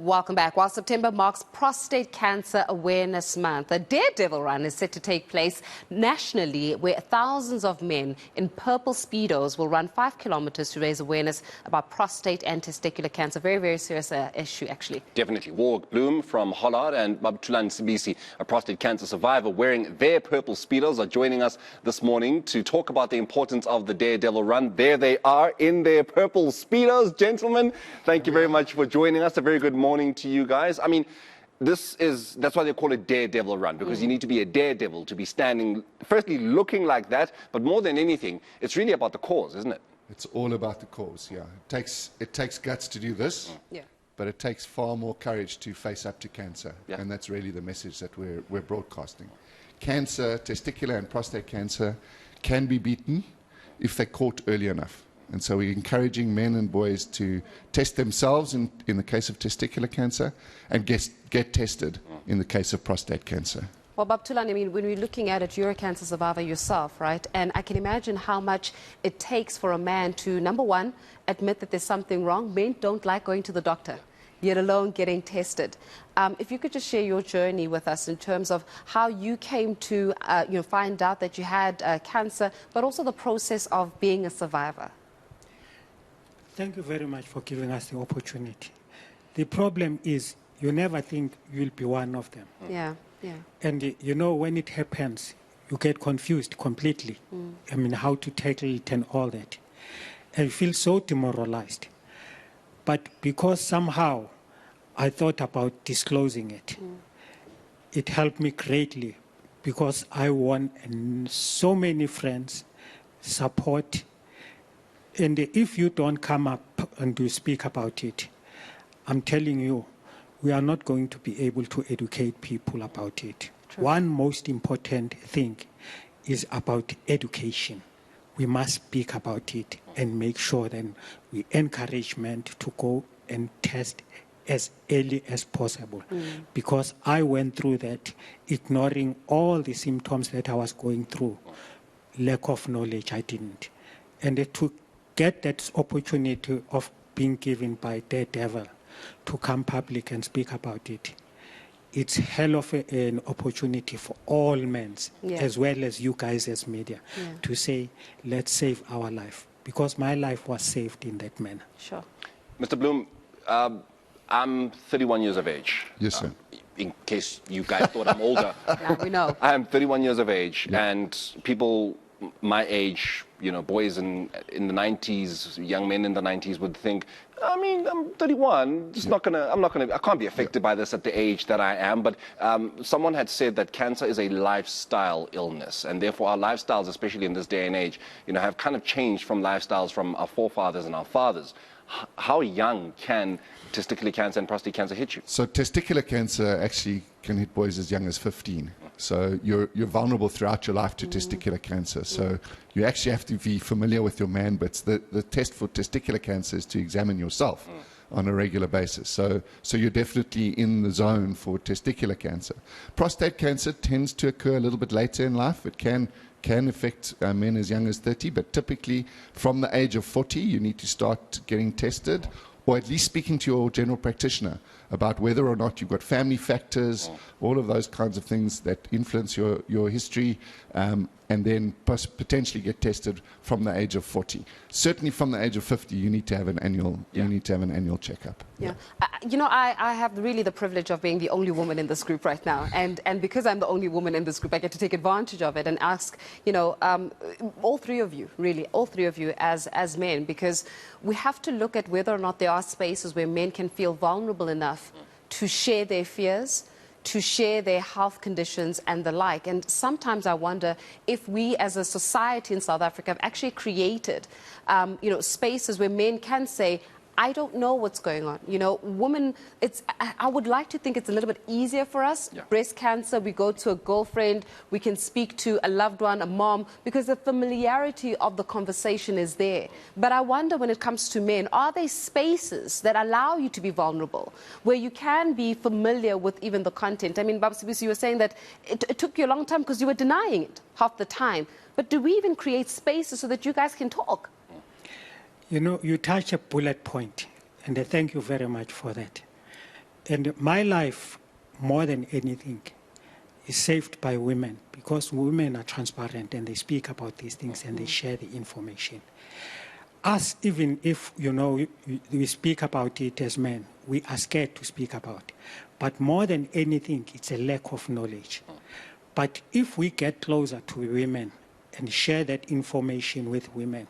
Welcome back. While September marks Prostate Cancer Awareness Month, a Daredevil run is set to take place nationally where thousands of men in purple Speedos will run 5 kilometers to raise awareness about prostate and testicular cancer. Very, very serious issue, actually. Definitely. Warwick Bloom from Hollard and Babtulan Sibisi, a prostate cancer survivor, wearing their purple Speedos, are joining us this morning to talk about the importance of the Daredevil run. There they are in their purple Speedos. Gentlemen, thank you very much for joining us. A very good morning to you guys. I mean, that's why they call it Daredevil run, because you need to be a daredevil to be standing, firstly looking like that, but more than anything, it's really about the cause, isn't it? It's all about the cause, yeah. It takes guts to do this, but it takes far more courage to face up to cancer, and that's really the message that we're broadcasting. Cancer, testicular and prostate cancer, can be beaten if they're caught early enough. And so we're encouraging men and boys to test themselves in the case of testicular cancer and get tested in the case of prostate cancer. Well, Babtulan, I mean, when we're looking at it, you're a cancer survivor yourself, right? And I can imagine how much it takes for a man to, number one, admit that there's something wrong. Men don't like going to the doctor, yet alone getting tested. If you could just share your journey with us in terms of how you came to find out that you had cancer, but also the process of being a survivor. Thank you very much for giving us the opportunity. The problem is you never think you'll be one of them. Yeah. And you know, when it happens, you get confused completely. I mean, how to tackle it and all that. And feel so demoralized. But because somehow I thought about disclosing it, it helped me greatly because I won so many friends, support. And if you don't come up and to speak about it, I'm telling you, we are not going to be able to educate people about it. True. One most important thing is about education. We must speak about it and make sure that we encourage men to go and test as early as possible. Because I went through that, ignoring all the symptoms that I was going through. Lack of knowledge, I didn't. And it took get that opportunity of being given by Daredevil to come public and speak about it. It's hell of an opportunity for all men, as well as you guys as media, to say, let's save our life. Because my life was saved in that manner. Sure. Mr. Bloom, I'm 31 years of age. Yes, sir. In case you guys thought I'm older. Yeah, we know. I am 31 years of age, and people my age, boys in the 90s, young men in the 90s would think, I mean, I'm 31, I can't be affected by this at the age that I am. But someone had said that cancer is a lifestyle illness, and therefore our lifestyles, especially in this day and age, have kind of changed from lifestyles from our forefathers and our fathers. How young can testicular cancer and prostate cancer hit you? So testicular cancer actually can hit boys as young as 15. So you're vulnerable throughout your life to testicular cancer. So you actually have to be familiar with your man bits. The test for testicular cancer is to examine yourself on a regular basis. So you're definitely in the zone for testicular cancer. Prostate cancer tends to occur a little bit later in life. It can affect men as young as 30, but typically from the age of 40, you need to start getting tested, or at least speaking to your general practitioner about whether or not you've got family factors, all of those kinds of things that influence your history, and then potentially get tested from the age of 40. Certainly from the age of 50, you need to have an annual checkup. Yeah. I have really the privilege of being the only woman in this group right now. And because I'm the only woman in this group, I get to take advantage of it and ask, all three of you, really, all three of you as men, because we have to look at whether or not there are spaces where men can feel vulnerable enough to share their fears, to share their health conditions and the like. And sometimes I wonder if we as a society in South Africa have actually created, spaces where men can say, I don't know what's going on. Women, I would like to think it's a little bit easier for us. Yeah. Breast cancer, we go to a girlfriend, we can speak to a loved one, a mom, because the familiarity of the conversation is there. But I wonder when it comes to men, are there spaces that allow you to be vulnerable, where you can be familiar with even the content? I mean, Babs, you were saying that it took you a long time because you were denying it half the time. But do we even create spaces so that you guys can talk? You touch a bullet point, and I thank you very much for that. And my life, more than anything, is saved by women, because women are transparent and they speak about these things and they share the information. Us, even if, we speak about it as men, we are scared to speak about it. But more than anything, it's a lack of knowledge. But if we get closer to women and share that information with women,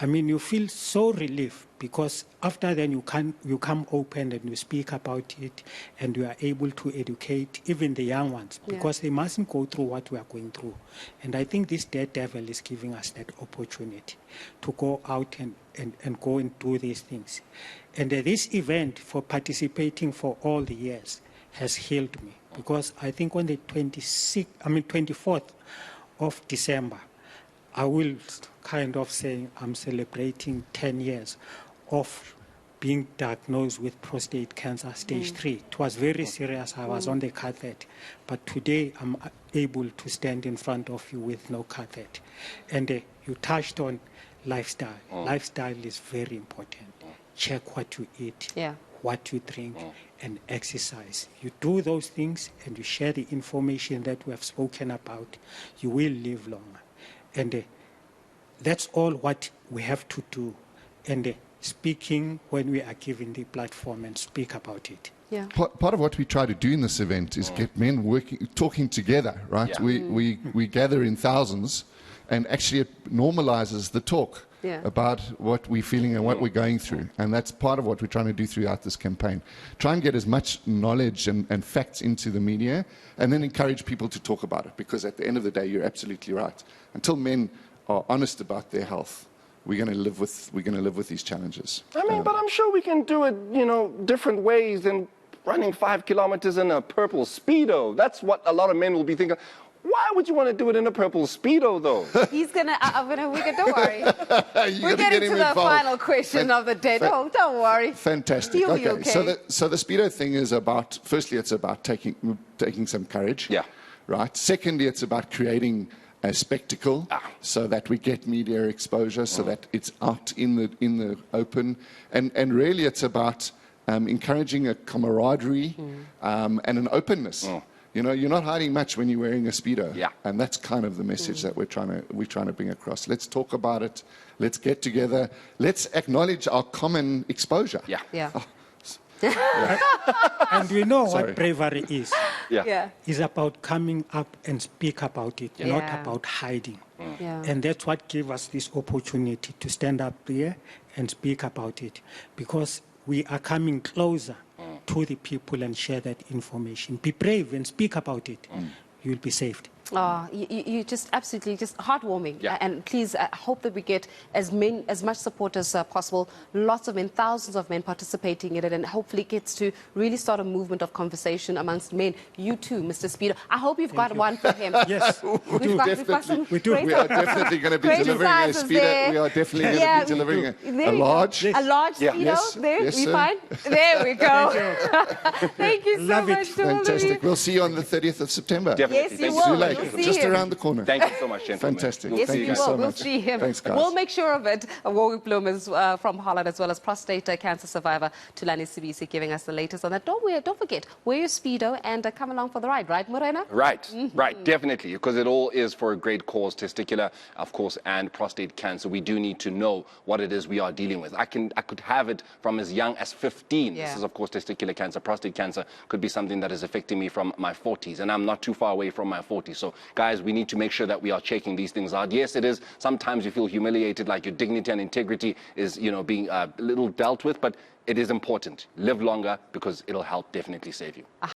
I mean, you feel so relieved, because after then you come open and you speak about it, and you are able to educate even the young ones, because they mustn't go through what we are going through. And I think this Daredevil is giving us that opportunity to go out and go and do these things. And this event, for participating for all the years, has healed me, because I think on the 24th of December, I will kind of say I'm celebrating 10 years of being diagnosed with prostate cancer, stage 3. It was very serious. I was on the catheter. But today I'm able to stand in front of you with no catheter. And you touched on lifestyle. Lifestyle is very important. Check what you eat, what you drink, and exercise. You do those things and you share the information that we have spoken about, you will live longer. And that's all what we have to do. And speaking when we are given the platform and speak about it. Yeah. Part of what we try to do in this event is get men talking together, right? Yeah. We gather in thousands, and actually it normalizes the talk about what we're feeling and what we're going through. And that's part of what we're trying to do throughout this campaign. Try and get as much knowledge and facts into the media, and then encourage people to talk about it. Because at the end of the day, you're absolutely right. Until men are honest about their health, we're going to live with these challenges. I mean, but I'm sure we can do it, different ways than running 5 kilometers in a purple Speedo. That's what a lot of men will be thinking. Why would you want to do it in a purple Speedo, though? He's gonna. Don't worry. We're get getting to the involved. final question of the day. Don't worry. Fantastic. You'll be okay. So the Speedo thing is about, firstly, it's about taking some courage. Yeah. Right. Secondly, it's about creating a spectacle so that we get media exposure, so that it's out in the open, and really it's about encouraging a camaraderie and an openness. You're not hiding much when you're wearing a Speedo. Yeah. And that's kind of the message that we're trying to bring across. Let's talk about it. Let's get together. Let's acknowledge our common exposure. Yeah. Yeah. And we know what bravery is. Yeah. It's about coming up and speak about it, not Yeah. about hiding. Yeah. And that's what gave us this opportunity to stand up there and speak about it, because we are coming closer to the people and share that information. Be brave and speak about it. You'll be saved. You just absolutely just heartwarming. Yeah. And please, I hope that we get as much support as possible. Lots of men, thousands of men participating in it, and hopefully it gets to really start a movement of conversation amongst men. You too, Mr. Speedo. I hope you've got one for him. Yes, We've got some We do. great- We are definitely going to be Great delivering a sizes Speedo. there. We are definitely going to Yeah, be delivering there a you go. large. A large Yeah. Speedo? Yes. There, Yes, we sir. fine? There we go. Thank you so Love it. much to all of you. Fantastic. We'll see you on the 30th of September. Definitely. Yes, you Thank will. Too late. You'll see Just him. around the corner. Thank you so much, gentlemen. Fantastic. We'll Yes, see we you will. guys. so We'll much. see him. Thanks, guys. We'll make sure of it. Warwick Bloom is from Holland, as well as prostate cancer survivor Tulani Sibisi, giving us the latest on that. Don't forget, wear your Speedo and come along for the ride, right, Morena? Right, definitely, because it all is for a great cause, testicular, of course, and prostate cancer. We do need to know what it is we are dealing with. I could have it from as young as 15. Yeah. This is, of course, testicular cancer. Prostate cancer could be something that is affecting me from my 40s, and I'm not too far away from my 40s. So, guys, we need to make sure that we are checking these things out. Yes, it is. Sometimes you feel humiliated, like your dignity and integrity is, being a little dealt with, but it is important. Live longer, because it'll help definitely save you.